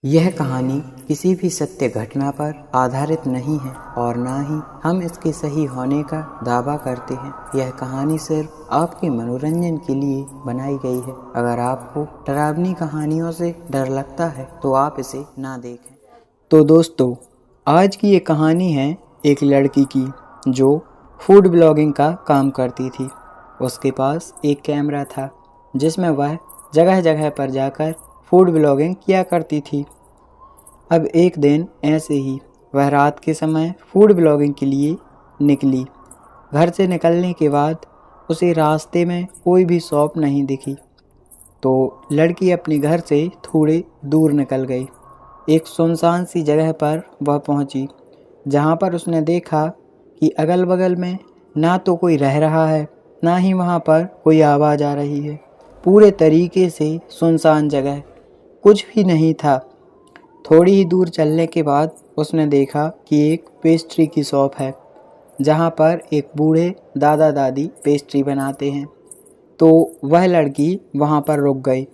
यह कहानी किसी भी सत्य घटना पर आधारित नहीं है और ना ही हम इसके सही होने का दावा करते हैं। यह कहानी सिर्फ आपके मनोरंजन के लिए बनाई गई है। अगर आपको डरावनी कहानियों से डर लगता है तो आप इसे ना देखें। तो दोस्तों, आज की ये कहानी है एक लड़की की जो फूड ब्लॉगिंग का काम करती थी। उसके पास एक कैमरा था जिसमें वह जगह जगह पर जाकर फूड ब्लॉगिंग किया करती थी। अब एक दिन ऐसे ही वह रात के समय फूड ब्लॉगिंग के लिए निकली। घर से निकलने के बाद उसे रास्ते में कोई भी शॉप नहीं दिखी, तो लड़की अपने घर से थोड़े दूर निकल गई। एक सुनसान सी जगह पर वह पहुंची, जहां पर उसने देखा कि अगल बगल में ना तो कोई रह रहा है, ना ही वहां पर कोई आवाज़ आ रही है। पूरे तरीके से सुनसान जगह, कुछ भी नहीं था। थोड़ी ही दूर चलने के बाद उसने देखा कि एक पेस्ट्री की शॉप है, जहां पर एक बूढ़े दादा दादी पेस्ट्री बनाते हैं। तो वह लड़की वहां पर रुक गई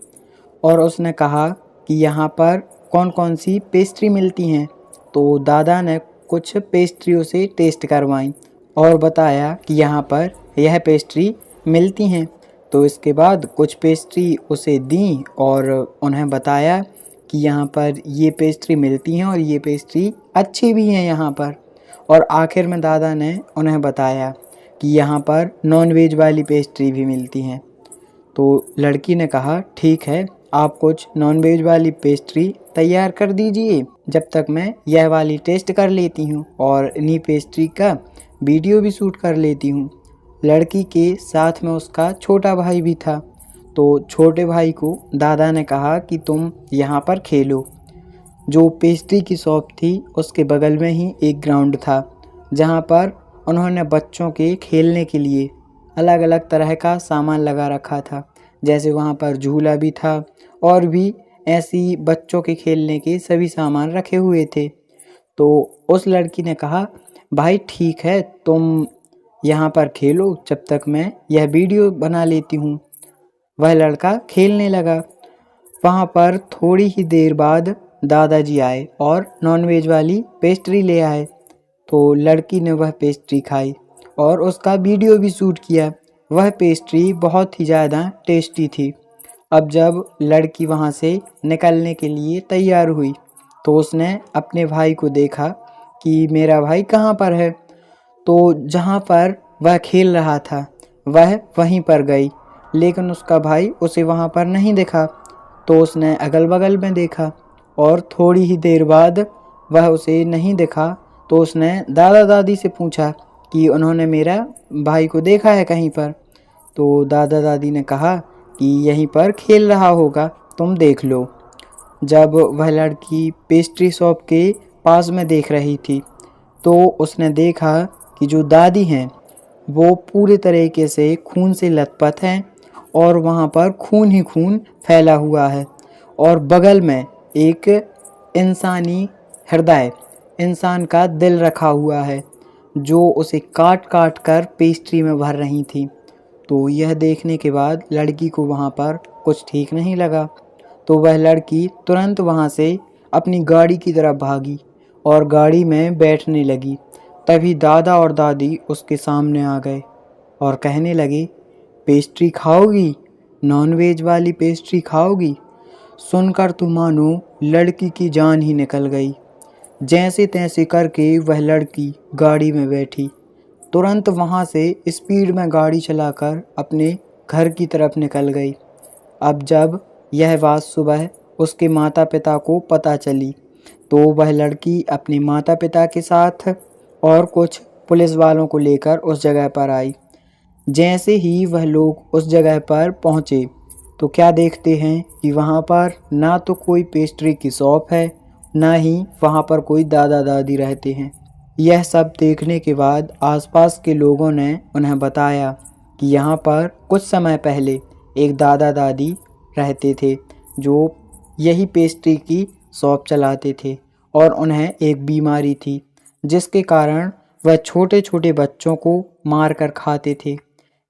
और उसने कहा कि यहाँ पर कौन कौन सी पेस्ट्री मिलती हैं। तो दादा ने कुछ पेस्ट्रियों से टेस्ट करवाई और बताया कि यहाँ पर यह पेस्ट्री मिलती हैं। तो इसके बाद कुछ पेस्ट्री उसे दी और उन्हें बताया कि यहाँ पर ये पेस्ट्री मिलती हैं और ये पेस्ट्री अच्छी भी हैं यहाँ पर। और आखिर में दादा ने उन्हें बताया कि यहाँ पर नॉन-वेज वाली पेस्ट्री भी मिलती हैं। तो लड़की ने कहा, ठीक है, आप कुछ नॉन-वेज वाली पेस्ट्री तैयार कर दीजिए, जब तक मैं यह वाली टेस्ट कर लेती हूँ और इन्हीं पेस्ट्री का वीडियो भी शूट कर लेती हूँ। लड़की के साथ में उसका छोटा भाई भी था। तो छोटे भाई को दादा ने कहा कि तुम यहाँ पर खेलो। जो पेस्ट्री की शॉप थी उसके बगल में ही एक ग्राउंड था, जहाँ पर उन्होंने बच्चों के खेलने के लिए अलग अलग तरह का सामान लगा रखा था। जैसे वहाँ पर झूला भी था और भी ऐसी बच्चों के खेलने के सभी सामान रखे हुए थे। तो उस लड़की ने कहा, भाई ठीक है, तुम यहाँ पर खेलो, जब तक मैं यह वीडियो बना लेती हूँ। वह लड़का खेलने लगा। वहाँ पर थोड़ी ही देर बाद दादाजी आए और नॉनवेज वाली पेस्ट्री ले आए। तो लड़की ने वह पेस्ट्री खाई और उसका वीडियो भी शूट किया। वह पेस्ट्री बहुत ही ज़्यादा टेस्टी थी। अब जब लड़की वहाँ से निकलने के लिए तैयार हुई तो उसने अपने भाई को देखा कि मेरा भाई कहाँ पर है। तो जहाँ पर वह खेल रहा था वह वहीं पर गई, लेकिन उसका भाई उसे वहाँ पर नहीं दिखा। तो उसने अगल बगल में देखा और थोड़ी ही देर बाद वह उसे नहीं दिखा। तो उसने दादा दादी से पूछा कि उन्होंने मेरा भाई को देखा है कहीं पर। तो दादा दादी ने कहा कि यहीं पर खेल रहा होगा, तुम देख लो। जब वह लड़की पेस्ट्री शॉप के पास में देख रही थी तो उसने देखा कि जो दादी हैं वो पूरे तरीके से खून से लथपथ हैं और वहाँ पर खून ही खून फैला हुआ है। और बगल में एक इंसानी हृदय, इंसान का दिल रखा हुआ है, जो उसे काट काट कर पेस्ट्री में भर रही थी। तो यह देखने के बाद लड़की को वहाँ पर कुछ ठीक नहीं लगा। तो वह लड़की तुरंत वहाँ से अपनी गाड़ी की तरफ भागी और गाड़ी में बैठने लगी। तभी दादा और दादी उसके सामने आ गए और कहने लगे, पेस्ट्री खाओगी? नॉनवेज वाली पेस्ट्री खाओगी? सुनकर तो मानो लड़की की जान ही निकल गई। जैसे तैसे करके वह लड़की गाड़ी में बैठी, तुरंत वहाँ से स्पीड में गाड़ी चलाकर अपने घर की तरफ निकल गई। अब जब यह बात सुबह उसके माता पिता को पता चली तो वह लड़की अपने माता पिता के साथ और कुछ पुलिस वालों को लेकर उस जगह पर आई। जैसे ही वह लोग उस जगह पर पहुँचे तो क्या देखते हैं कि वहाँ पर ना तो कोई पेस्ट्री की शॉप है, ना ही वहाँ पर कोई दादा दादी रहते हैं। यह सब देखने के बाद आसपास के लोगों ने उन्हें बताया कि यहाँ पर कुछ समय पहले एक दादा दादी रहते थे जो यही पेस्ट्री की शॉप चलाते थे और उन्हें एक बीमारी थी जिसके कारण वह छोटे छोटे बच्चों को मार कर खाते थे।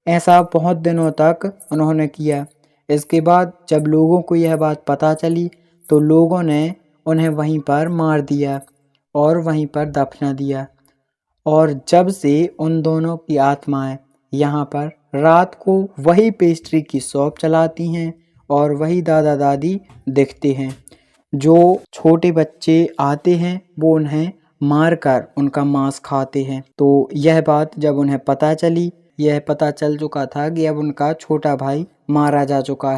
ऐसा बहुत दिनों तक उन्होंने किया। इसके बाद जब लोगों को यह बात पता चली तो लोगों ने उन्हें वहीं पर मार दिया और वहीं पर दफना दिया। और जब से उन दोनों की आत्माएं यहाँ पर रात को वही पेस्ट्री की शॉप चलाती हैं और वही दादा दादी दिखते हैं। जो छोटे बच्चे आते हैं वो उन्हें मारकर उनका मांस खाते हैं। तो यह बात जब उन्हें पता चली, यह पता चल चुका था कि अब उनका छोटा भाई मारा जा चुका है।